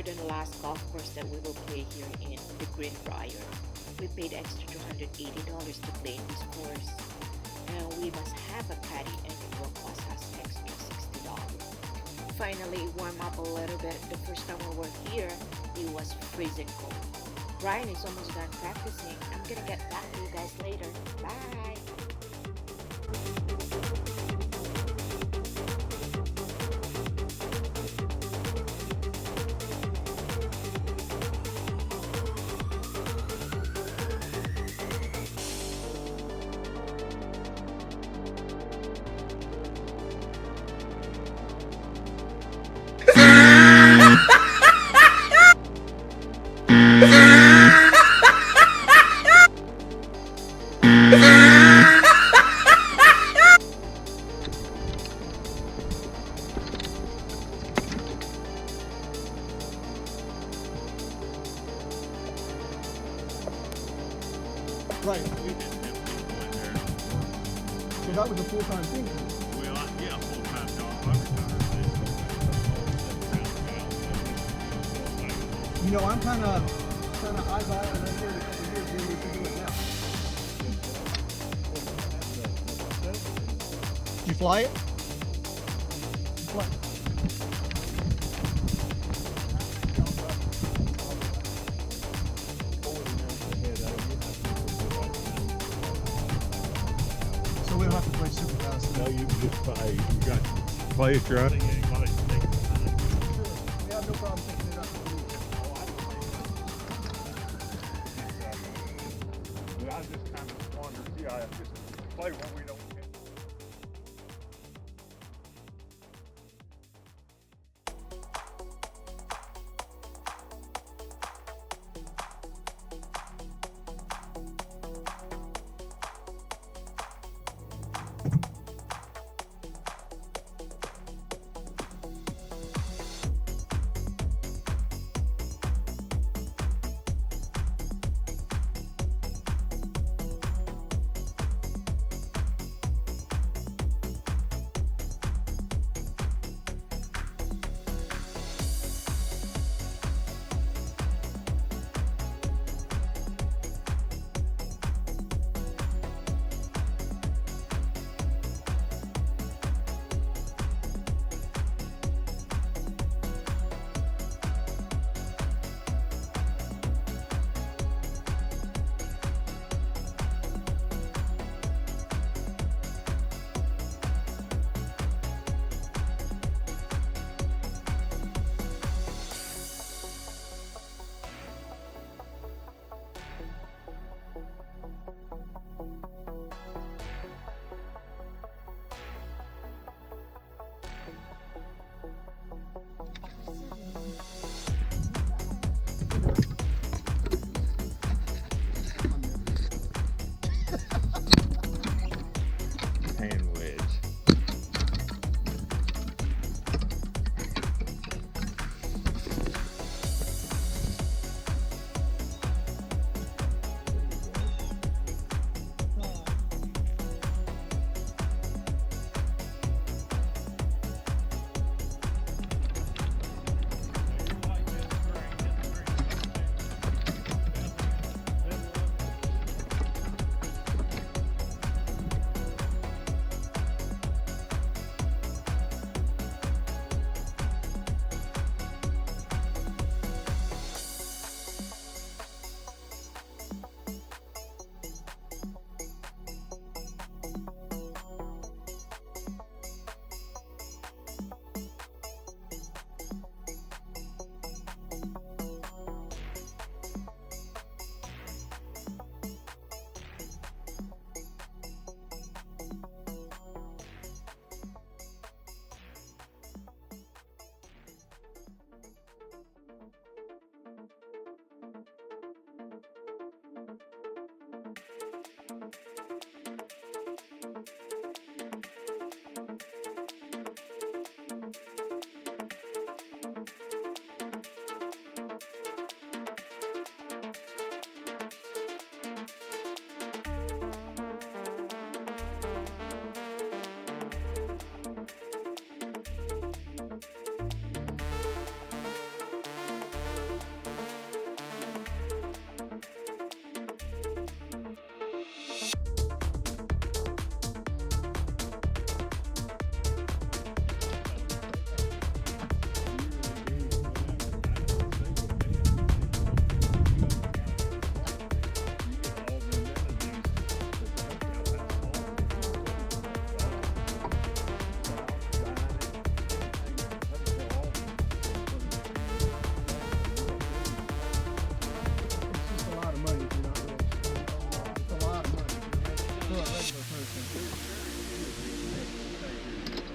cheaper than the last golf course that we will play here in the Greenbrier. We paid extra $280 to play in this course. And we must have a caddy and it will cost us extra $60. Finally, warm up a little bit. The first time we were here, it was freezing cold. Brian is almost done practicing. I'm gonna get back to you guys later. Bye! Right. We didn't have people in there. So that was a full-time thing. Well, yeah, full-time job. You know, I'm kind of eyeballing it here in a couple of years. Maybe we can do it now. Did you fly it? Fly it. So we don't have to play super fast. No, you just play it, you're out. We have no problem picking it up. I just kind of wonder, yeah, just play when we don't.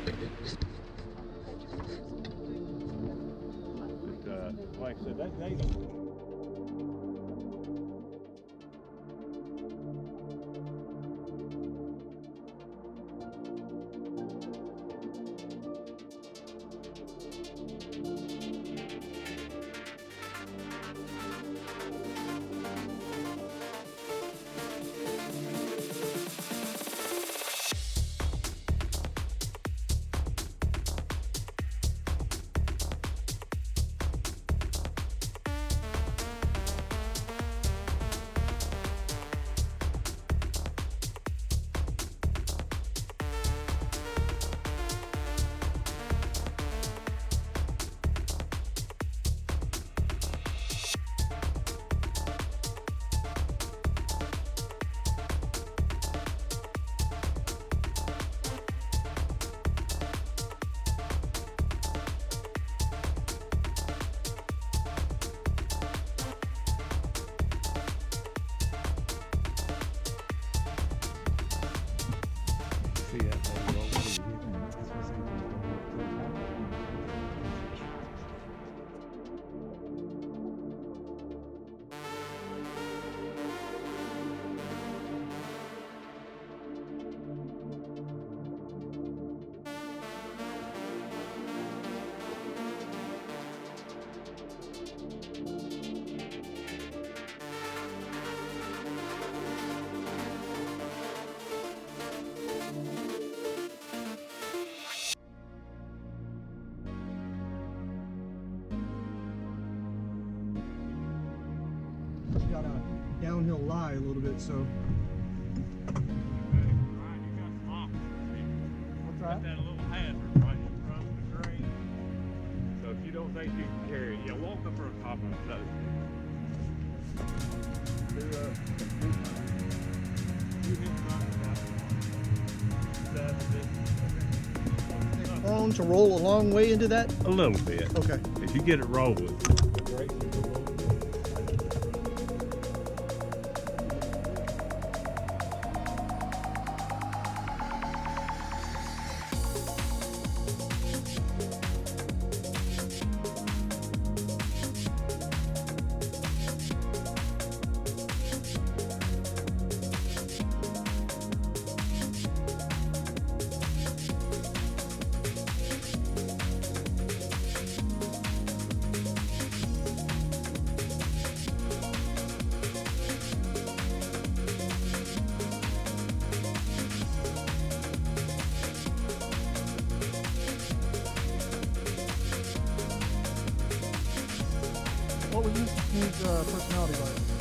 But, like I said, they don't. Got a downhill lie a little bit, so. What's Got that? that little hazard right in front of the drain. So if you don't think you can carry it, walk up on top of it. Prone to roll a long way into that? A little bit. Okay. If you get it rolling. What was his personality like?